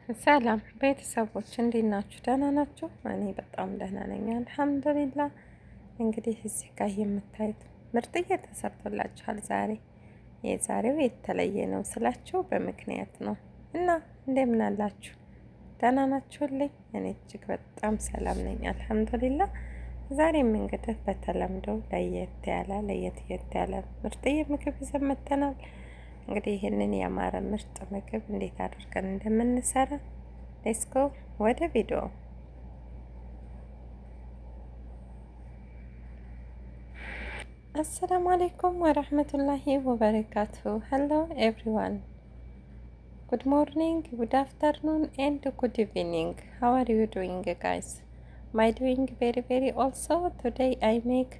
ሰላም ቤተሰቦች እንዴት ናችሁ? ደህና ናችሁ? እኔ በጣም ደህና ነኝ አልሐምዱሊላህ። እንግዲህ እዚህ ጋር የምታዩት ምርጥዬ ተሰርቶላችኋል። የዛሬው የተለየ ነው ስላችሁ በምክንያት ነው እና እንደምን አላችሁ? ደህና ናችሁልኝ? እኔ እጅግ በጣም ሰላም ነኝ አልሐምዱሊላህ። ዛሬም እንግዲህ በተለምዶ ለየት ያለ ምርጥዬ ምግብ ይዘን መጥተናል። እንግዲህ ይህንን ያማረ ምርጥ ምግብ እንዴት አድርገን እንደምንሰራ ሌትስ ጎ ወደ ቪዲዮ። አሰላሙ አለይኩም ወራህመቱላሂ ወበረካቱ። ሄሎ ኤቭሪዋን፣ ጉድ ሞርኒንግ፣ ጉድ አፍተርኑን ኤንድ ጉድ ኢቭኒንግ። ሃው አር ዩ ዱዊንግ ጋይስ? ማይ ዱዊንግ ቬሪ ቬሪ ኦልሶ ቱዴይ አይ ሜክ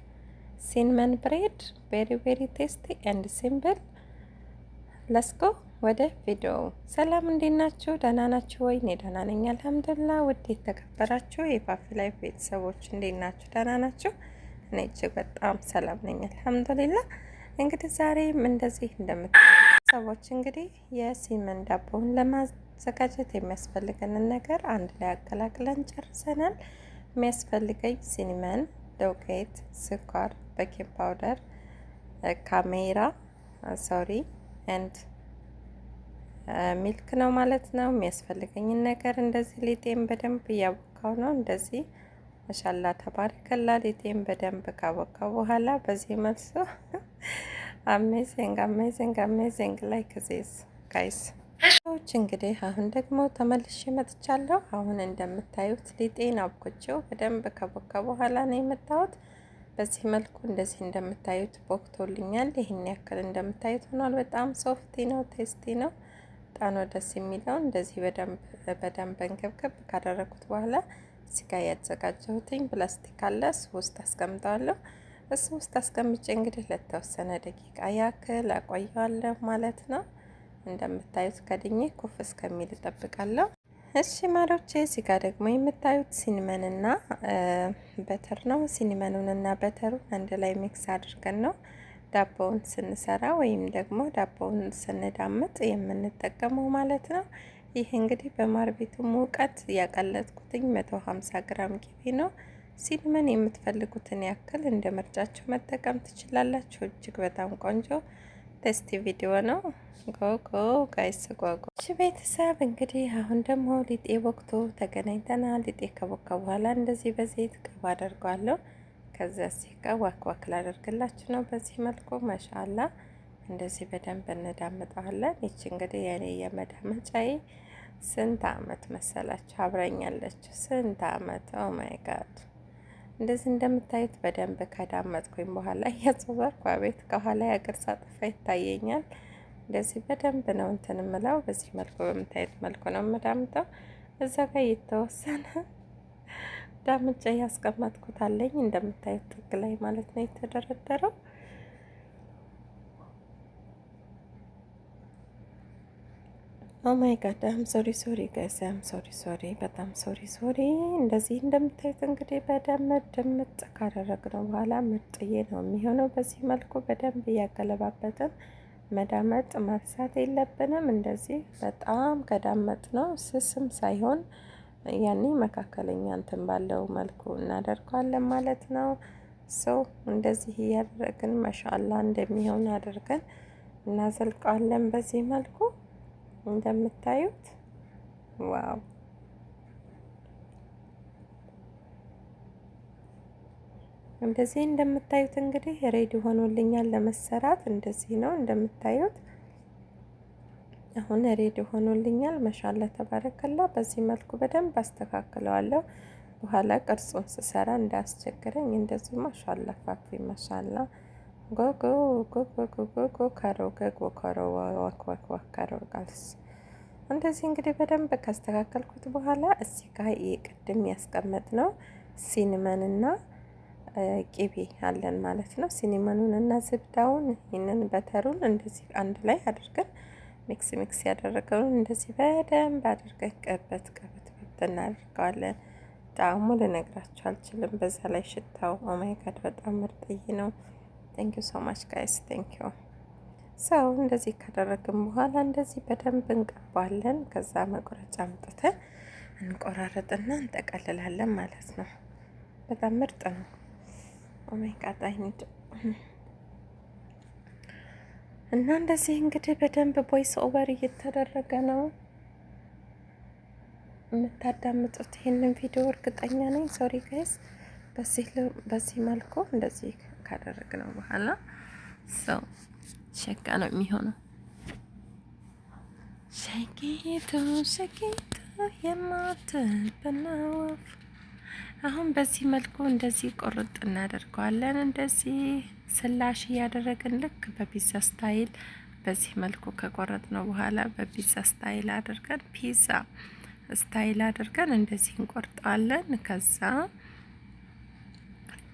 ሲንመን ብሬድ ቬሪ ቬሪ ቴስቲ ኤንድ ሲምፕል። ለስጎ ወደ ቪዲዮ። ሰላም እንዴት ናችሁ? ደህና ናችሁ ወይ? እኔ ደህና ነኝ አልሐምዱሊላህ። ውድ የተከበራችሁ የፋፊ ላይፍ ቤተሰቦች እንዴት ናችሁ? ደህና ናችሁ? እኔ እጅግ በጣም ሰላም ነኝ አልሐምዱሊላህ። እንግዲህ ዛሬም እንደዚህ ሰዎች እንግዲህ የሲመን ዳቦውን ለማዘጋጀት የሚያስፈልገንን ነገር አንድ ላይ አቀላቅለን ጨርሰናል። የሚያስፈልገኝ ሲኒመን፣ ዶቄት፣ ስኳር፣ ቤኪንግ ፓውደር፣ ካሜራ ኤንድ ሚልክ ነው ማለት ነው። የሚያስፈልገኝን ነገር እንደዚህ ሊጤም በደንብ እያቦካው ነው። እንደዚህ ማሻላ ተባረከላ። ሊጤም በደንብ ካቦካው በኋላ በዚህ መልሶ አሜዚንግ ላይክ ዚስ ጋይስ። እንግዲህ አሁን ደግሞ ተመልሼ መጥቻለሁ። አሁን እንደምታዩት ሊጤን አብኩቼው በደንብ ካቦካ በኋላ ነው የመጣሁት። በዚህ መልኩ እንደዚህ እንደምታዩት ቦክቶልኛል። ይህን ያክል እንደምታዩት ሆኗል። በጣም ሶፍቲ ነው፣ ቴስቲ ነው። በጣም ነው ደስ የሚለው። እንደዚህ በደንብ እንገብገብ ካደረኩት በኋላ እዚህ ጋር ያዘጋጀሁትኝ ፕላስቲክ አለ፣ እሱ ውስጥ አስቀምጠዋለሁ። እሱ ውስጥ አስቀምጬ እንግዲህ ለተወሰነ ደቂቃ ያክል አቆየዋለሁ ማለት ነው። እንደምታዩት ከድኜ ኩፍ እስከሚል እጠብቃለሁ። እሺ ማሮቼ፣ እዚህ ጋር ደግሞ የምታዩት ሲኒመንና በተር ነው። ሲኒመኑንና በተሩን አንድ ላይ ሚክስ አድርገን ነው ዳቦውን ስንሰራ ወይም ደግሞ ዳቦውን ስንዳምጥ የምንጠቀመው ማለት ነው። ይህ እንግዲህ በማር ቤቱ ሙቀት ያቀለጥኩትኝ 150 ግራም ቂቤ ነው። ሲኒመን የምትፈልጉትን ያክል እንደ ምርጫችሁ መጠቀም ትችላላችሁ። እጅግ በጣም ቆንጆ ቴስቲ ቪዲዮ ነው። ጎጎ ጋይስ ጎጎ። እሺ ቤተሰብ እንግዲህ አሁን ደግሞ ሊጤ ቦክቶ ተገናኝተናል። ሊጤ ከቦካ በኋላ እንደዚህ በዘይት ቅባ አደርገዋለሁ። ከዛ ሲቃ ዋክ ላደርግላችሁ ነው። በዚህ መልኩ ማሻአላ እንደዚህ በደንብ እንዳመጣዋለን። ይቺ እንግዲህ የኔ የመዳመጫዬ ስንት አመት መሰላችሁ አብረኛለች። ስንት አመት! ኦ ማይ ጋድ። እንደዚህ እንደምታዩት በደንብ ከዳመጥኩኝ በኋላ እያዞርኩ አቤት ከኋላ የአገር ሳጥፋ ይታየኛል። እንደዚህ በደንብ ነው እንትን ምለው። በዚህ መልኩ በምታዩት መልኩ ነው የምዳምጠው። እዛ ጋር የተወሰነ ዳምጬ ያስቀመጥኩት አለኝ እንደምታዩት ጥግ ላይ ማለት ነው የተደረደረው። ኦ ማይ ጋድ አም ሶሪ ጋይስ አም ሶሪ በጣም ሶሪ። እንደዚህ እንደምታዩት እንግዲህ በደንብ ድምጥ ካደረግነው በኋላ ምርጥዬ ነው የሚሆነው። በዚህ መልኩ በደንብ እያገለባበጥን መዳመጥ መርሳት የለብንም። እንደዚህ በጣም ከዳመጥ ነው ስስም ሳይሆን ያኔ መካከለኛ እንትን ባለው መልኩ እናደርገዋለን ማለት ነው። እንደዚህ እያደረግን ማሻአላ እንደሚሆን አድርገን እናዘልቀዋለን በዚህ መልኩ እንደምታዩት ዋው። እንደዚህ እንደምታዩት እንግዲህ ሬዲ ሆኖልኛል ለመሰራት። እንደዚህ ነው እንደምታዩት አሁን ሬዲ ሆኖልኛል። ማሻአላ ተባረከላ። በዚህ መልኩ በደንብ አስተካክለዋለሁ። በኋላ ቅርጹን ስሰራ እንዳስቸግረኝ እንደዚህ ማሻአላ ፋፊ ማሻአላ ጎጎ ካሮ ጋልስ። እንደዚህ እንግዲህ በደንብ ካስተካከልኩት በኋላ እዚህ ጋር የቅድም ያስቀመጥነው ሲኒመንና ቂቤ አለን ማለት ነው። ሲኒመኑን እና ዝብዳውን ይህንን በተሩን እንደዚህ አንድ ላይ አድርገን ሚክስ ያደረገውን እንደዚህ በደንብ አድርገን ቀበት እናደርገዋለን። ጣዕሙ ልነግራችሁ አልችልም። በዛ ላይ ሽታው ኦ ማይ ጋድ በጣም ምርጥዬ ነው። ቴንክ ዩ ሶ ማች ጋይስ ቴንክ ዩ። ሰው እንደዚህ ካደረግን በኋላ እንደዚህ በደንብ እንቀባለን። ከዛ መቁረጫ አምጥተን እንቆራረጥና እንጠቀልላለን ማለት ነው። በጣም ምርጥ ነው። ኦማይ ቃጣይ ንድ እና እንደዚህ እንግዲህ በደንብ ቮይስ ኦቨር እየተደረገ ነው የምታዳምጡት ይሄንን ቪዲዮ እርግጠኛ ነኝ። ሶሪ ጋይስ። በዚህ መልኩ እንደዚህ ካደረግነው በኋላ ሰው ሸጋ ነው የሚሆነው። ሸቂቱ ሸቂቱ የማትበናወፍ አሁን በዚህ መልኩ እንደዚህ ቁርጥ እናደርገዋለን። እንደዚህ ስላሽ እያደረግን ልክ በፒዛ ስታይል በዚህ መልኩ ከቆረጥ ነው በኋላ በፒዛ ስታይል አድርገን እንደዚህ እንቆርጠዋለን። ከዛ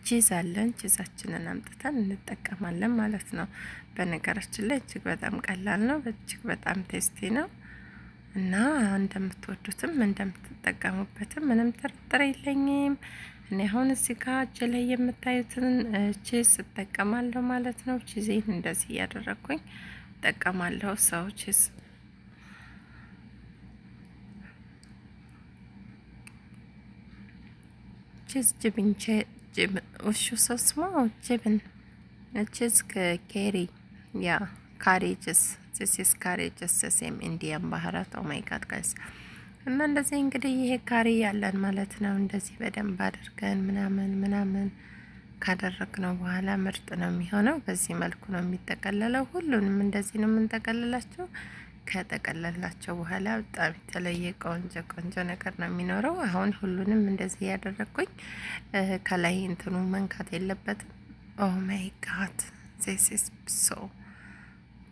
ቺዝ አለን፣ ቺዛችንን አምጥተን እንጠቀማለን ማለት ነው። በነገራችን ላይ እጅግ በጣም ቀላል ነው፣ እጅግ በጣም ቴስቲ ነው እና እንደምትወዱትም እንደምትጠቀሙበትም ምንም ጥርጥር የለኝም። እኔ አሁን እዚህ ጋር እጅ ላይ የምታዩትን ቺዝ እጠቀማለሁ ማለት ነው። ቺዜን እንደዚህ እያደረኩኝ እጠቀማለሁ። ሰው ቺዝ ጅብን ውሹ ሰስሞ ጅብን ቺዝ ከኬሪ ያ ካሬጅስ ዚስ ካሬጅስ ሴም ኢንዲያን ባህራት ኦ ማይ ጋድ ጋይስ። እና እንደዚህ እንግዲህ ይሄ ካሪ ያለን ማለት ነው። እንደዚህ በደንብ አድርገን ምናምን ካደረግነው በኋላ ምርጥ ነው የሚሆነው። በዚህ መልኩ ነው የሚጠቀለለው። ሁሉንም እንደዚህ ነው የምንጠቀልላቸው። ከጠቀለላቸው በኋላ በጣም የተለየ ቆንጆ ነገር ነው የሚኖረው። አሁን ሁሉንም እንደዚህ ያደረኩኝ ከላይ እንትኑ መንካት የለበትም። ኦ ማይ ጋድ ዚስ ኢዝ ሶ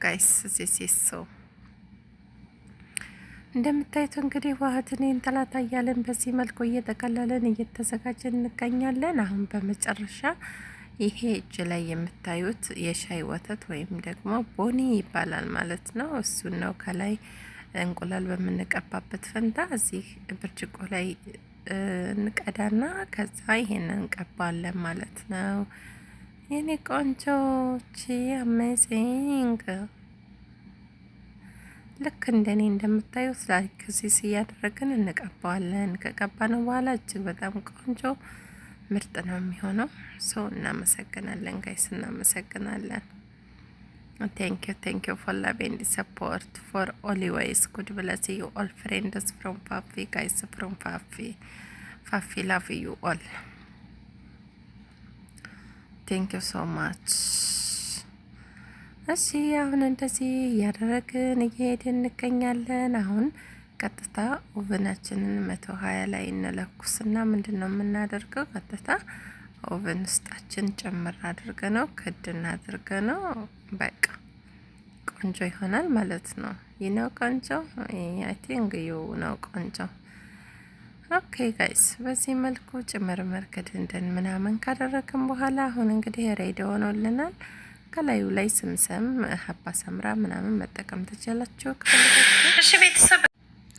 ጋይስ ዚስ ኢዝ ሶ እንደምታዩት እንግዲህ ዋህትን እንጠላታ እያለን በዚህ መልኩ እየጠቀለልን እየተዘጋጀን እንገኛለን። አሁን በመጨረሻ ይሄ እጅ ላይ የምታዩት የሻይ ወተት ወይም ደግሞ ቦኒ ይባላል ማለት ነው። እሱን ነው ከላይ እንቁላል በምንቀባበት ፈንታ እዚህ ብርጭቆ ላይ እንቀዳና ከዛ ይሄንን እንቀባለን ማለት ነው። የኔ ቆንጆች አሜዚንግ ልክ እንደኔ እንደምታዩት ላይክ ሲስ እያደረግን እንቀባዋለን። ከቀባነው በኋላ እጅግ በጣም ቆንጆ ምርጥ ነው የሚሆነው። ሰው እናመሰግናለን ጋይስ፣ እናመሰግናለን። ቴንክ ዩ ፎር ላቭ ኤንድ ሰፖርት ፎር ኦልዌይስ ጉድ ብለስ ዩ ኦል ፍሬንድስ ፍሮም ፋፊ ጋይስ ፍሮም ፋፊ ላቭ ዩ ኦል ቴንክ ዩ ሶ ማች። እሺ አሁን እንደዚህ እያደረግን እየሄድን እንገኛለን። አሁን ቀጥታ ኦቨናችንን 120 ላይ እንለኩስና ምንድነው የምናደርገው? ቀጥታ ኦቨን ውስጣችን ጨምር አድርገ ነው ክድና አድርገ ነው በቃ ቆንጆ ይሆናል ማለት ነው። ይነው ቆንጆ አይ ቲንክ ነው ቆንጆ። ኦኬ ጋይስ በዚህ መልኩ ጭምርምር ክድንድን ምናምን ካደረግን በኋላ አሁን እንግዲህ ሬዲ ሆኖልናል። ከላዩ ላይ ስምሰም ሀባ ሰምራ ምናምን መጠቀም ትችላችሁ ከፈለጋችሁ።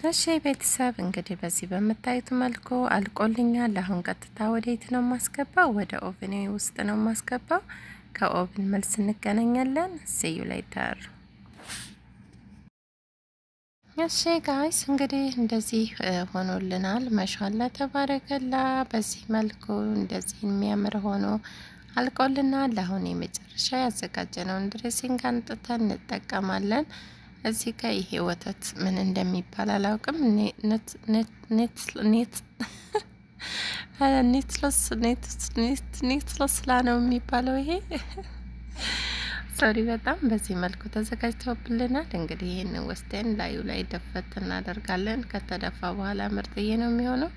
እሺ ቤተሰብ እንግዲህ በዚህ በምታዩት መልኩ አልቆልኛል። አሁን ቀጥታ ወዴት ነው ማስገባው? ወደ ኦቨን ውስጥ ነው ማስገባው። ከኦቨን መልስ እንገናኛለን። ሲዩ ሌተር። እሺ ጋይስ እንግዲህ እንደዚህ ሆኖልናል። ማሻአላ ተባረከላ። በዚህ መልኩ እንደዚህ የሚያምር ሆኖ አልቆልናል። አሁን የመጨረሻ ያዘጋጀነውን ድሬሲንግ አንጥተን እንጠቀማለን። እዚህ ጋር ይሄ ወተት ምን እንደሚባል አላውቅም። ኔትሎስ ላ ነው የሚባለው ይሄ ሶሪ። በጣም በዚህ መልኩ ተዘጋጅተውብልናል። እንግዲህ ይህንን ወስደን ላዩ ላይ ደፈት እናደርጋለን። ከተደፋ በኋላ ምርጥዬ ነው የሚሆነው።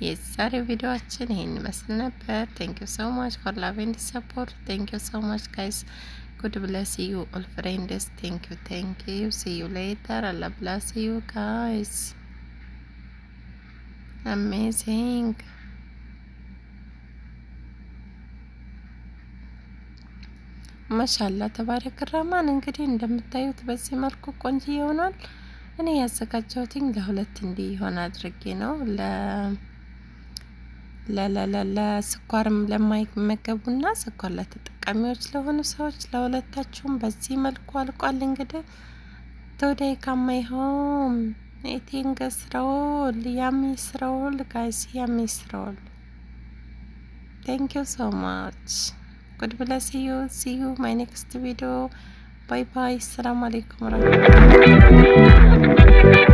የዛሬው ቪዲዮአችን ይሄን ይመስል ነበር። ቴንክ ዩ ሶ ማች ፎር ላቭ ኤንድ ሰፖርት። ቴንክ ዩ ሶ ማች ጋይስ። ጉድ ብለስ ዩ ኦል ፍሬንድስ። ቴንክ ዩ ሲ ዩ ሌተር። አላ ብለስ ዩ ጋይስ። አሜዚንግ ማሻአላ ተባረክ ረህማን። እንግዲህ እንደምታዩት በዚህ መልኩ ቆንጆ ይሆናል። እኔ ያዘጋጀሁትኝ ለሁለት እንዲህ ይሆን አድርጌ ነው ለስኳርም ለማይመገቡና ስኳር ለተጠቀሙ ተጠቃሚዎች ለሆኑ ሰዎች ለሁለታችሁም በዚህ መልኩ አልቋል። እንግዲህ ቱዴይ ካም ማይ ሆም ኢቲንግ ስሮል ያሚ ስሮል ጋይስ ያሚ ስሮል thank you so much. God bless you. See you my next video. Bye bye. Assalamu alaikum warahmatullahi wabarakatuh.